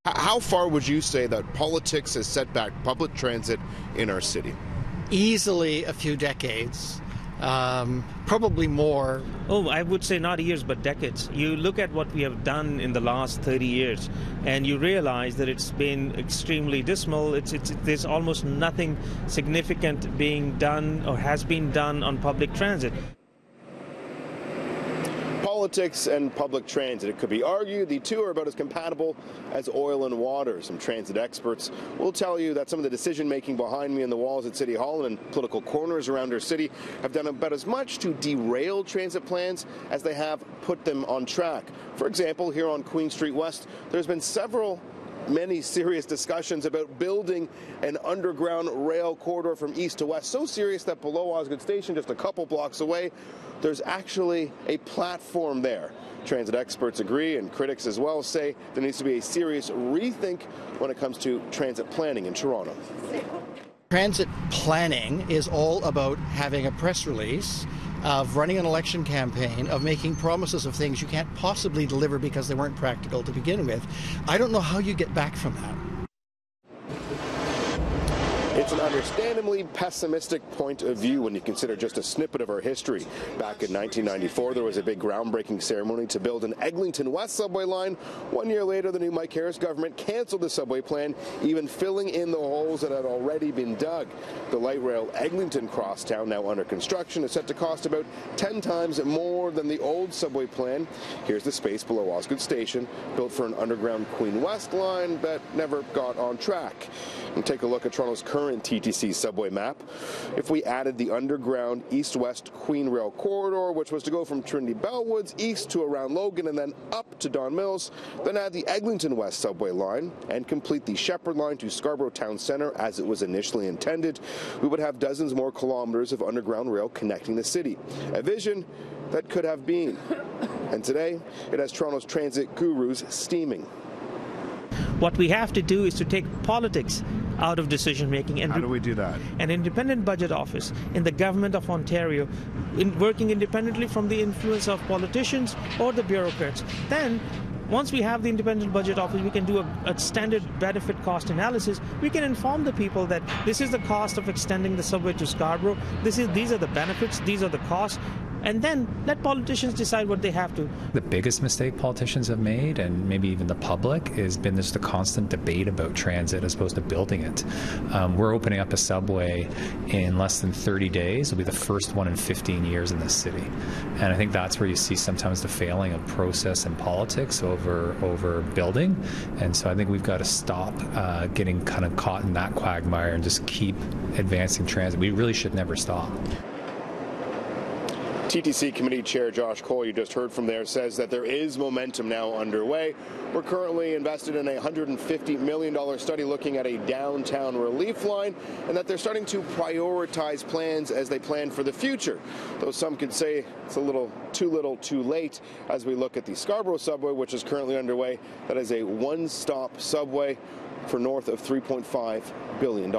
How far would you say that politics has set back public transit in our city? Easily a few decades, probably more. Oh, I would say not years, but decades. You look at what we have done in the last 30 years, and you realize that it's been extremely dismal. There's almost nothing significant being done or has been done on public transit. Politics and public transit. It could be argued the two are about as compatible as oil and water. Some transit experts will tell you that some of the decision-making behind me in the walls at City Hall and in political corners around our city have done about as much to derail transit plans as they have put them on track. For example, here on Queen Street West, there's been many serious discussions about building an underground rail corridor from east to west. So serious that below Osgood Station, just a couple blocks away, there's actually a platform there. Transit experts agree, and critics as well say there needs to be a serious rethink when it comes to transit planning in Toronto. Transit planning is all about having a press release, of running an election campaign, of making promises of things you can't possibly deliver because they weren't practical to begin with. I don't know how you get back from that. It's an understandably pessimistic point of view when you consider just a snippet of our history. Back in 1994, there was a big groundbreaking ceremony to build an Eglinton West subway line. 1 year later, the new Mike Harris government canceled the subway plan, even filling in the holes that had already been dug. The light rail Eglinton crosstown, now under construction, is set to cost about 10 times more than the old subway plan. Here's the space below Osgood Station, built for an underground Queen West line that never got on track. And take a look at Toronto's current TTC subway map. If we added the underground east-west Queen Rail corridor, which was to go from Trinity Bellwoods east to around Logan and then up to Don Mills, then add the Eglinton West subway line and complete the Shepherd line to Scarborough Town Centre as it was initially intended, we would have dozens more kilometres of underground rail connecting the city. A vision that could have been. And today, it has Toronto's transit gurus steaming. What we have to do is to take politics out of decision making. And how do we do that? An independent budget office in the government of Ontario, working independently from the influence of politicians or the bureaucrats. Then, once we have the independent budget office, we can do a standard benefit cost analysis. We can inform the people that this is the cost of extending the subway to Scarborough. These are the benefits. These are the costs. And then let politicians decide what they have to. The biggest mistake politicians have made, and maybe even the public, has been just the constant debate about transit as opposed to building it. We're opening up a subway in less than 30 days. It'll be the first one in 15 years in this city. And I think that's where you see sometimes the failing of process and politics over building. And so I think we've got to stop getting kind of caught in that quagmire and just keep advancing transit. We really should never stop. TTC Committee Chair Josh Cole, you just heard from there, says that there is momentum now underway. We're currently invested in a $150 million study looking at a downtown relief line, and that they're starting to prioritize plans as they plan for the future. Though some could say it's a little, too late as we look at the Scarborough subway, which is currently underway. That is a one-stop subway for north of $3.5 billion.